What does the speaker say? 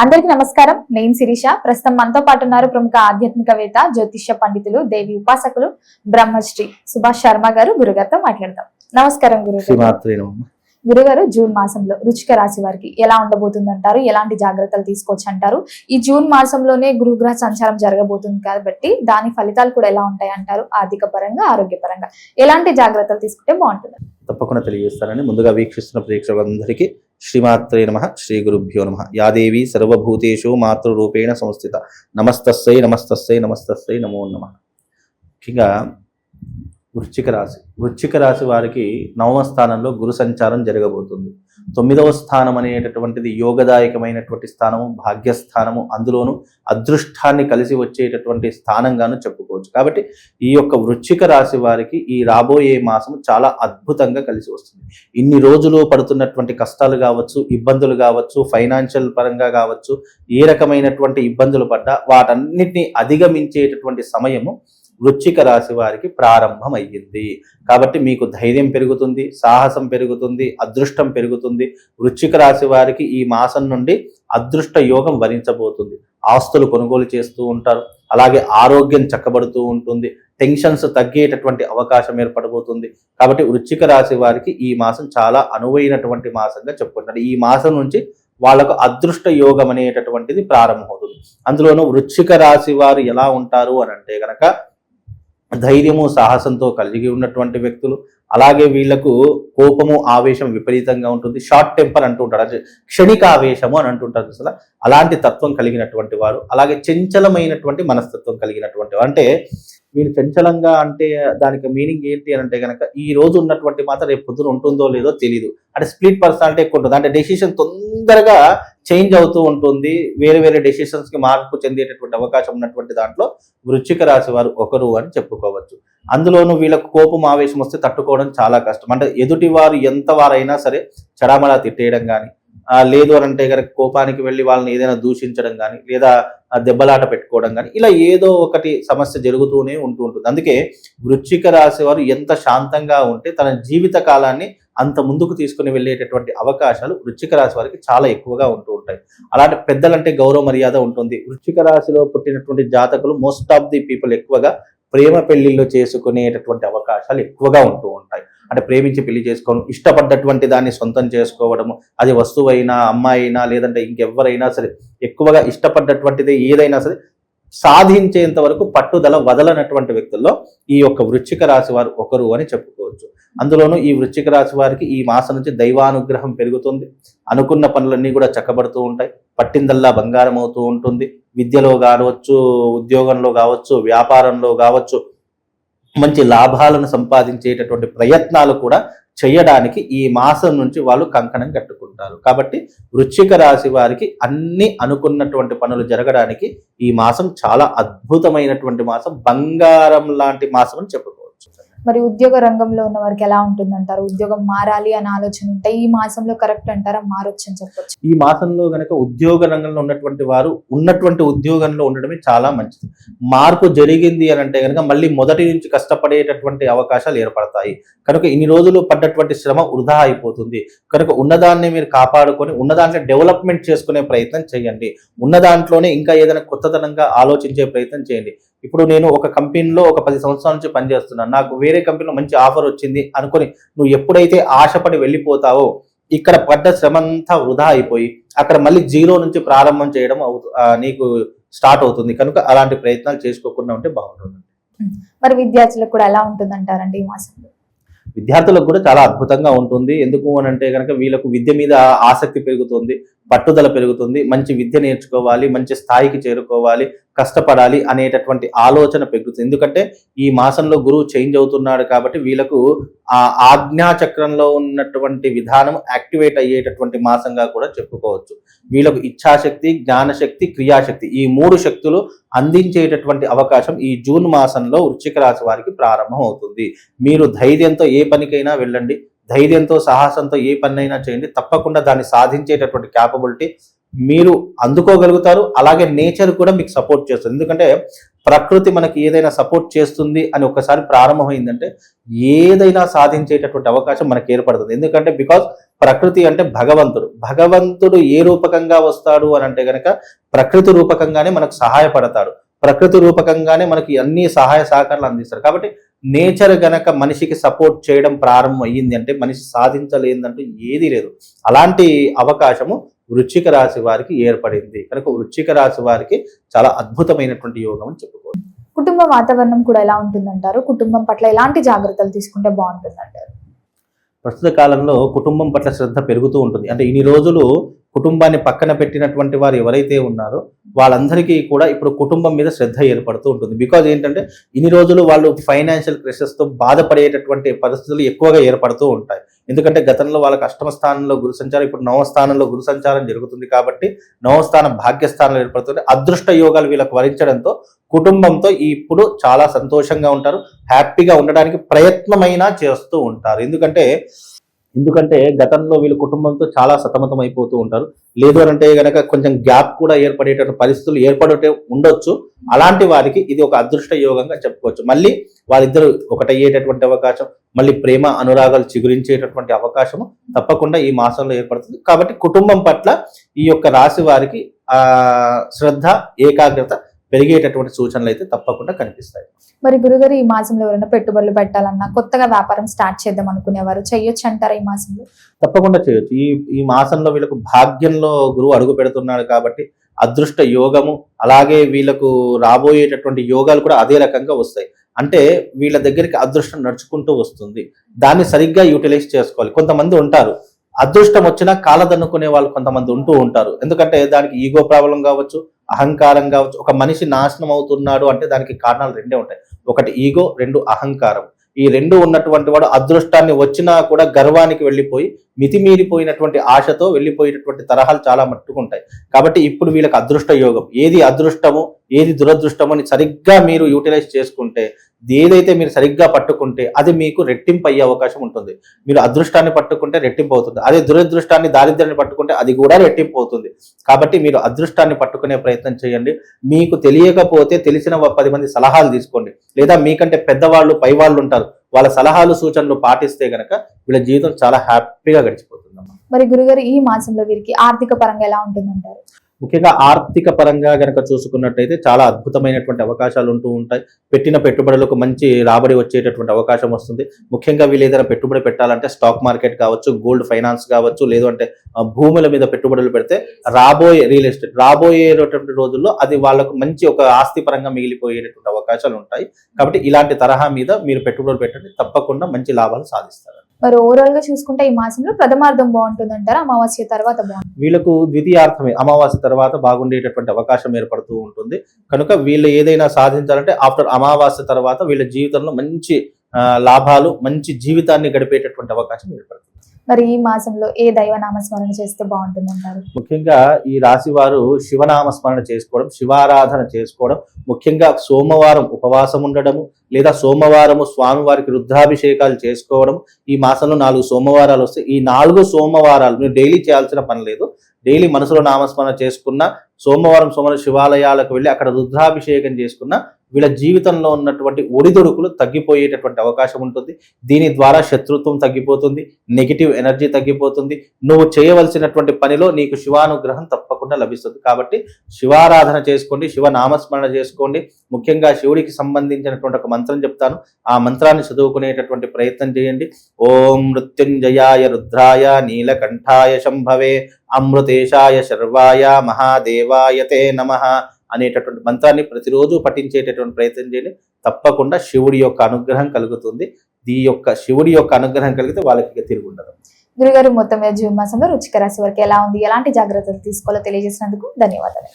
అందరికీ నమస్కారం. నేను శిరీష. ప్రస్తుతం మనతో పాటు ఉన్నారు ప్రముఖ ఆధ్యాత్మికవేత్త, జ్యోతిష్య పండితులు, దేవి ఉపాసకులు బ్రహ్మశ్రీ సుభాష్ శర్మ గారు. గురుగారితో మాట్లాడదాం. నమస్కారం గురుగారు. గురుగారు, జూన్ మాసంలో వృశ్చిక రాశి వారికి ఎలా ఉండబోతుంది అంటారు? ఎలాంటి జాగ్రత్తలు తీసుకోవచ్చు అంటారు? ఈ జూన్ మాసంలోనే గురుగ్రహ సంచారం జరగబోతుంది కాబట్టి దాని ఫలితాలు కూడా ఎలా ఉంటాయి అంటారు? ఆర్థిక పరంగా, ఆరోగ్యపరంగా ఎలాంటి జాగ్రత్తలు తీసుకుంటే బాగుంటుంది? తప్పకుండా తెలియజేస్తానని ముందుగా వీక్షిస్తున్న ప్రేక్షకులందరికీ శ్రీమాత్రే నమః, శ్రీ గురుభ్యో నమః. యాదేవి సర్వభూతేషు మాతృరూపేణ సంస్థిత. నమస్తస్సై నమస్తస్సై నమస్తస్సై నమో నమః. ముఖ్యంగా వృశ్చిక రాశి వారికి 9వ స్థానంలో గురు సంచారం జరగబోతుంది. 9వ స్థానం అనేటటువంటిది యోగదాయకమైనటువంటి స్థానము, భాగ్యస్థానము, అందులోనూ అదృష్టాన్ని కలిసి వచ్చేటటువంటి స్థానంగాను చెప్పుకోవచ్చు. కాబట్టి ఈ యొక్క వృశ్చిక రాశి వారికి ఈ రాబోయే మాసం చాలా అద్భుతంగా కలిసి వస్తుంది. ఇన్ని రోజులు పడుతున్నటువంటి కష్టాలు కావచ్చు, ఇబ్బందులు కావచ్చు, ఫైనాన్షియల్ పరంగా కావచ్చు, ఏ రకమైనటువంటి ఇబ్బందులు పడ్డా వాటన్నిటిని అధిగమించేటటువంటి సమయము వృశ్చిక రాశి వారికి ప్రారంభమయ్యింది. కాబట్టి మీకు ధైర్యం పెరుగుతుంది, సాహసం పెరుగుతుంది, అదృష్టం పెరుగుతుంది. వృశ్చిక రాశి వారికి ఈ మాసం నుండి అదృష్ట యోగం వరించబోతుంది. ఆస్తులు కొనుగోలు చేస్తూ ఉంటారు. అలాగే ఆరోగ్యం చక్కబడుతూ ఉంటుంది. టెన్షన్స్ తగ్గేటటువంటి అవకాశం ఏర్పడబోతుంది. కాబట్టి వృశ్చిక రాశి వారికి ఈ మాసం చాలా అనువైనటువంటి మాసంగా చెప్పుకుంటారు. ఈ మాసం నుంచి వాళ్ళకు అదృష్ట యోగం అనేటటువంటిది ప్రారంభమవుతుంది. అందులోనూ వృశ్చిక రాశి వారు ఎలా ఉంటారు అని అంటే కనుక ధైర్యము, సాహసంతో కలిగి ఉన్నటువంటి వ్యక్తులు. అలాగే వీళ్లకు కోపము, ఆవేశం విపరీతంగా ఉంటుంది. షార్ట్ టెంపర్ అంటూ ఉంటారు, అంటే క్షణిక ఆవేశము అని అంటుంటారు అసలు. అలాంటి తత్వం కలిగినటువంటి వారు. అలాగే చంచలమైనటువంటి మనస్తత్వం కలిగినటువంటి వారు. అంటే మీరు చంచలంగా అంటే దానికి మీనింగ్ ఏంటి అని అంటే కనుక ఈ రోజు ఉన్నటువంటి మాత్రం రేపు పొద్దున ఉంటుందో లేదో తెలియదు. అంటే స్ప్లిట్ పర్సనాలిటీ ఎక్కువ ఉంటుంది. అంటే డెసిషన్ తొందరగా చేంజ్ అవుతూ ఉంటుంది. వేరే వేరే డెసిషన్స్కి మార్పు చెందేటటువంటి అవకాశం ఉన్నటువంటి దాంట్లో వృశ్చిక రాశి వారు ఒకరు అని చెప్పుకోవచ్చు. అందులోనూ వీళ్ళకు కోపం, ఆవేశం వస్తే తట్టుకోవడం చాలా కష్టం. అంటే ఎదుటి వారు ఎంత వారైనా సరే చడామడా తిట్టేయడం కానీ, లేదు అని అంటే కనుక కోపానికి వెళ్ళి వాళ్ళని ఏదైనా దూషించడం కానీ, లేదా దెబ్బలాట పెట్టుకోవడం కానీ, ఇలా ఏదో ఒకటి సమస్య జరుగుతూనే ఉంటుంది. అందుకే వృశ్చిక రాశి వారు ఎంత శాంతంగా ఉంటే తన జీవిత కాలాన్ని అంత ముందుకు తీసుకుని వెళ్ళేటటువంటి అవకాశాలు వృశ్చిక రాశి వారికి చాలా ఎక్కువగా ఉంటూ ఉంటాయి. అలాంటి పెద్దలంటే గౌరవ మర్యాద ఉంటుంది. వృశ్చిక రాశిలో పుట్టినటువంటి జాతకులు మోస్ట్ ఆఫ్ ది పీపుల్ ఎక్కువగా ప్రేమ పెళ్లిళ్ళు చేసుకునేటటువంటి అవకాశాలు ఎక్కువగా ఉంటూ ఉంటాయి. అంటే ప్రేమించి పెళ్లి చేసుకోవడం, ఇష్టపడ్డటువంటి దాన్ని సొంతం చేసుకోవడము, అది వస్తువైనా, అమ్మాయి అయినా, లేదంటే ఇంకెవరైనా సరే ఎక్కువగా ఇష్టపడ్డటువంటిది ఏదైనా సరే సాధించేంత వరకు పట్టుదల వదలనటువంటి వ్యక్తుల్లో ఈ యొక్క వృశ్చిక రాశి వారు ఒకరు అని చెప్పుకోవచ్చు. అందులోనూ ఈ వృశ్చిక రాశి వారికి ఈ మాసం నుంచి దైవానుగ్రహం పెరుగుతుంది. అనుకున్న పనులన్నీ కూడా చక్కబడుతూ ఉంటాయి. పట్టిందల్లా బంగారం అవుతూ ఉంటుంది. విద్యలో కావచ్చు, ఉద్యోగంలో కావచ్చు, వ్యాపారంలో కావచ్చు, మంచి లాభాలను సంపాదించేటటువంటి ప్రయత్నాలు కూడా చేయడానికి ఈ మాసం నుంచి వాళ్ళు కంకణం కట్టుకుంటారు. కాబట్టి వృశ్చిక రాశి వారికి అన్ని అనుకున్నటువంటి పనులు జరగడానికి ఈ మాసం చాలా అద్భుతమైనటువంటి మాసం, బంగారం లాంటి మాసం అని చెప్పుకోవచ్చు. మరి ఉద్యోగ రంగంలో ఉన్న వారికి ఎలా ఉంటుంది అంటారు? ఉద్యోగం మారాలి అనే ఆలోచన ఉంటే ఈ మాసంలో కరెక్ట్ అంటారా? మారొచ్చు అని చెప్పొచ్చు. ఈ మాసంలో గనక ఉద్యోగ రంగంలో ఉన్నటువంటి వారు ఉన్నటువంటి ఉద్యోగంలో ఉండడమే చాలా మంచిది. మార్పు జరిగింది అని అంటే కనుక మళ్ళీ మొదటి నుంచి కష్టపడేటటువంటి అవకాశాలు ఏర్పడతాయి. కనుక ఇన్ని రోజులు పడ్డటువంటి శ్రమ వృధా అయిపోతుంది. కనుక ఉన్నదాన్ని మీరు కాపాడుకొని ఉన్నదాంట్లో డెవలప్మెంట్ చేసుకునే ప్రయత్నం చేయండి. ఉన్న దాంట్లోనే ఇంకా ఏదైనా కొత్తదనంగా ఆలోచించే ప్రయత్నం చేయండి. ఇప్పుడు నేను ఒక కంపెనీలో ఒక 10 సంవత్సరాల నుంచి పనిచేస్తున్నాను. నాకు వేరే కంపెనీలో మంచి ఆఫర్ వచ్చింది అనుకొని నువ్వు ఎప్పుడైతే ఆశపడి వెళ్ళిపోతావో ఇక్కడ పడ్డ శ్రమ అంతా వృధా అయిపోయి అక్కడ మళ్ళీ జీరో నుంచి ప్రారంభం చేయడం నీకు స్టార్ట్ అవుతుంది. కనుక అలాంటి ప్రయత్నాలు చేసుకోకుండా ఉంటే బాగుంటుంది. మరి విద్యార్థులకు కూడా ఎలా ఉంటుంది అంటారండి ఈ మాసంలో? విద్యార్థులకు కూడా చాలా అద్భుతంగా ఉంటుంది. ఎందుకు అని అంటే కనుక వీళ్ళకు విద్య మీద ఆసక్తి పెరుగుతుంది, పట్టుదల పెరుగుతుంది. మంచి విద్య నేర్చుకోవాలి, మంచి స్థాయికి చేరుకోవాలి, కష్టపడాలి అనేటటువంటి ఆలోచన పెరుగుతుంది. ఎందుకంటే ఈ మాసంలో గురువు చేంజ్ అవుతున్నాడు కాబట్టి వీళ్ళకు ఆ ఆజ్ఞాచక్రంలో ఉన్నటువంటి విధానం యాక్టివేట్ అయ్యేటటువంటి మాసంగా కూడా చెప్పుకోవచ్చు. వీళ్ళకు ఇచ్ఛాశక్తి, జ్ఞానశక్తి, క్రియాశక్తి ఈ 3 శక్తులు అందించేటటువంటి అవకాశం ఈ జూన్ మాసంలో వృశ్చిక రాశి వారికి ప్రారంభం అవుతుంది. మీరు ధైర్యంతో ఏ పనికైనా వెళ్ళండి, ధైర్యంతో, సాహసంతో ఏ పనైనా చేయండి. తప్పకుండా దాన్ని సాధించేటటువంటి క్యాపబిలిటీ మీరు అందుకోగలుగుతారు. అలాగే నేచర్ కూడా మీకు సపోర్ట్ చేస్తుంది. ఎందుకంటే ప్రకృతి మనకి ఏదైనా సపోర్ట్ చేస్తుంది అని ఒకసారి ప్రారంభమైందంటే ఏదైనా సాధించేటటువంటి అవకాశం మనకి ఏర్పడుతుంది. ఎందుకంటే బికాజ్ ప్రకృతి అంటే భగవంతుడు ఏ రూపకంగా వస్తాడు అని అంటే గనక ప్రకృతి రూపకంగానే మనకు సహాయపడతాడు. ప్రకృతి రూపకంగానే మనకి అన్ని సహాయ సహకారాలు అందిస్తారు. కాబట్టి నేచర్ గనక మనిషికి సపోర్ట్ చేయడం ప్రారంభం అయ్యింది అంటే మనిషి సాధించలేదంటూ ఏదీ లేదు. అలాంటి అవకాశము వృశ్చిక రాశి వారికి ఏర్పడింది కనుక వృశ్చిక రాశి వారికి చాలా అద్భుతమైనటువంటి యోగం అని చెప్పుకోవచ్చు. కుటుంబ వాతావరణం కూడా ఎలా ఉంటుందంటారు? కుటుంబం పట్ల ఎలాంటి జాగ్రత్తలు తీసుకుంటే బాగుంటుందంటారు? ప్రస్తుత కాలంలో కుటుంబం పట్ల శ్రద్ధ పెరుగుతూ ఉంటుంది. అంటే ఇన్ని రోజులు కుటుంబాన్ని పక్కన పెట్టినటువంటి వారు ఎవరైతే ఉన్నారో వాళ్ళందరికీ కూడా ఇప్పుడు కుటుంబం మీద శ్రద్ధ ఏర్పడుతూ ఉంటుంది. బికాజ్ ఏంటంటే ఇన్ని రోజులు వాళ్ళు ఫైనాన్షియల్ క్రైసిస్తో బాధపడేటటువంటి పరిస్థితులు ఎక్కువగా ఏర్పడుతూ ఉంటాయి. ఎందుకంటే గతంలో వాళ్ళకి అష్టమ స్థానంలో గురు సంచారం, ఇప్పుడు నవమ స్థానంలో గురు సంచారం జరుగుతుంది కాబట్టి నవమ స్థానం భాగ్యస్థానంలో ఏర్పడుతుంది. అదృష్ట యోగాలు వీళ్ళకు వరించడంతో కుటుంబంతో ఇప్పుడు చాలా సంతోషంగా ఉంటారు. హ్యాపీగా ఉండడానికి ప్రయత్నమైనా చేస్తూ ఉంటారు. ఎందుకంటే గతంలో వీళ్ళు కుటుంబంతో చాలా సతమతం అయిపోతూ ఉంటారు. లేదు అని అంటే గనక కొంచెం గ్యాప్ కూడా ఏర్పడేటటువంటి పరిస్థితులు ఏర్పడే ఉండొచ్చు. అలాంటి వారికి ఇది ఒక అదృష్ట యోగంగా చెప్పుకోవచ్చు. మళ్ళీ వాళ్ళిద్దరూ ఒకటయ్యేటటువంటి అవకాశం, మళ్ళీ ప్రేమ అనురాగాలు చిగురించేటటువంటి అవకాశము తప్పకుండా ఈ మాసంలో ఏర్పడుతుంది. కాబట్టి కుటుంబం పట్ల ఈ యొక్క రాశి వారికి శ్రద్ధ, ఏకాగ్రత పెరిగేటటువంటి సూచనలు అయితే తప్పకుండా కనిపిస్తాయి. మరి గురుగారు, ఈ మాసంలో ఎవరైనా పెట్టుబడులు పెట్టాలన్నా, కొత్తగా వ్యాపారం స్టార్ట్ చేద్దాం అనుకునేవారు చేయొచ్చు అంటారా ఈ మాసంలో? తప్పకుండా చేయొచ్చు. ఈ మాసంలో వీళ్ళకు భాగ్యంలో గురువు అడుగు పెడుతున్నాడు కాబట్టి అదృష్ట యోగము, అలాగే వీళ్ళకు రాబోయేటటువంటి యోగాలు కూడా అదే రకంగా వస్తాయి. అంటే వీళ్ళ దగ్గరికి అదృష్టం నడుచుకుంటూ వస్తుంది. దాన్ని సరిగ్గా యూటిలైజ్ చేసుకోవాలి. కొంతమంది ఉంటారు అదృష్టం వచ్చినా కాలదన్నుకునే వాళ్ళు కొంతమంది ఉంటూ ఉంటారు. ఎందుకంటే దానికి ఈగో ప్రాబ్లం కావచ్చు, అహంకారం కావచ్చు. ఒక మనిషి నాశనం అవుతున్నాడు అంటే దానికి కారణాలు రెండే ఉంటాయి. ఒకటి ఈగో, రెండు అహంకారం. ఈ రెండు ఉన్నటువంటి వాడు అదృష్టాన్ని వచ్చినా కూడా గర్వానికి వెళ్ళిపోయి మితిమీరిపోయినటువంటి ఆశతో వెళ్ళిపోయినటువంటి తరహాలు చాలా మట్టుకుంటాయి. కాబట్టి ఇప్పుడు వీళ్ళకి అదృష్ట యోగం, ఏది అదృష్టము ఏది దురదృష్టము అని సరిగ్గా మీరు యూటిలైజ్ చేసుకుంటే, ఏదైతే మీరు సరిగ్గా పట్టుకుంటే అది మీకు రెట్టింపు అయ్యే అవకాశం ఉంటుంది. మీరు అదృష్టాన్ని పట్టుకుంటే రెట్టింపు అవుతుంది. అదే దురదృష్టాన్ని, దారిద్ర్యాన్ని పట్టుకుంటే అది కూడా రెట్టింపు అవుతుంది. కాబట్టి మీరు అదృష్టాన్ని పట్టుకునే ప్రయత్నం చేయండి. మీకు తెలియకపోతే తెలిసిన 10 మంది సలహాలు తీసుకోండి. లేదా మీకంటే పెద్దవాళ్ళు, పైవాళ్ళు ఉంటారు, వాళ్ళ సలహాలు సూచనలు పాటిస్తే గనక వీళ్ళ జీవితం చాలా హ్యాపీగా గడిచిపోతుందమ్మా. మరి గురుగారు, ఈ మాసంలో వీరికి ఆర్థిక పరంగా ఎలా ఉంటుందంటారు? ముఖ్యంగా ఆర్థిక పరంగా గనక చూసుకున్నట్టయితే చాలా అద్భుతమైనటువంటి అవకాశాలు ఉంటూ ఉంటాయి. పెట్టిన పెట్టుబడులకు మంచి రాబడి వచ్చేటటువంటి అవకాశం వస్తుంది. ముఖ్యంగా వీళ్ళు ఏదైనా పెట్టుబడి పెట్టాలంటే స్టాక్ మార్కెట్ కావచ్చు, గోల్డ్ ఫైనాన్స్ కావచ్చు, లేదు అంటే భూముల మీద పెట్టుబడులు పెడితే రియల్ ఎస్టేట్ రాబోయేటటువంటి రోజుల్లో అది వాళ్ళకు మంచి ఒక ఆస్తి పరంగా మిగిలిపోయేటటువంటి అవకాశాలు ఉంటాయి. కాబట్టి ఇలాంటి తరహా మీద మీరు పెట్టుబడులు పెట్టండి, తప్పకుండా మంచి లాభాలు సాధిస్తారు. మరి ఓవరాల్ గా చూసుకుంటే ఈ మాసంలో ప్రథమార్థం బాగుంటుందంటారా, అమావాస్య తర్వాత బాగుంటుంది? వీళ్ళకు ద్వితీయార్థమే, అమావాస్య తర్వాత బాగుండేటటువంటి అవకాశం ఏర్పడుతూ ఉంటుంది. కనుక వీళ్ళు ఏదైనా సాధించాలంటే ఆఫ్టర్ అమావాస్య తర్వాత వీళ్ళ జీవితంలో మంచి లాభాలు, మంచి జీవితాన్ని గడిపేటటువంటి అవకాశం ఏర్పడుతుంది. మరి ఈ మాసంలో ఏ దైవనామస్మరణ చేస్తే బాగుంటుందంటారు? ముఖ్యంగా ఈ రాశి వారు శివనామస్మరణ చేసుకోవడం, శివారాధన చేసుకోవడం, ముఖ్యంగా సోమవారం ఉపవాసం ఉండడము, లేదా సోమవారము స్వామివారికి రుద్రాభిషేకాలు చేసుకోవడం. ఈ మాసంలో 4 సోమవారాలు వస్తాయి. ఈ 4 సోమవారాలు మీరు డైలీ చేయాల్సిన పని లేదు. డైలీ మనసులో నామస్మరణ చేసుకున్న, సోమవారం శివాలయాలకు వెళ్ళి అక్కడ రుద్రాభిషేకం చేసుకున్న వీళ్ళ జీవితంలో ఉన్నటువంటి ఒడిదొడుకులు తగ్గిపోయేటటువంటి అవకాశం ఉంటుంది. దీని ద్వారా శత్రుత్వం తగ్గిపోతుంది, నెగిటివ్ ఎనర్జీ తగ్గిపోతుంది. నువ్వు చేయవలసినటువంటి పనిలో నీకు శివానుగ్రహం తప్పకుండా లభిస్తుంది. కాబట్టి శివారాధన చేసుకోండి, శివ నామస్మరణ చేసుకోండి. ముఖ్యంగా శివుడికి సంబంధించినటువంటి ఒక మంత్రం చెప్తాను, ఆ మంత్రాన్ని చదువుకునేటటువంటి ప్రయత్నం చేయండి. ఓం మృత్యుంజయాయ రుద్రాయ నీలకంఠాయ శంభవే అమృతేశాయ శర్వాయ మహాదేవాయతే నమః అనేటటువంటి మంత్రాన్ని ప్రతిరోజు పఠించేటటువంటి ప్రయత్నం చేయండి. తప్పకుండా శివుడి యొక్క అనుగ్రహం కలుగుతుంది. శివుడి యొక్క అనుగ్రహం కలిగితే వాళ్ళకి తిరుగుండదు. గురుగారు, మొత్తం జూన్ మాసంలో వృశ్చిక రాశి వారికి ఎలా ఉంది, ఎలాంటి జాగ్రత్తలు తీసుకోవాలో తెలియజేసినందుకు ధన్యవాదాలు.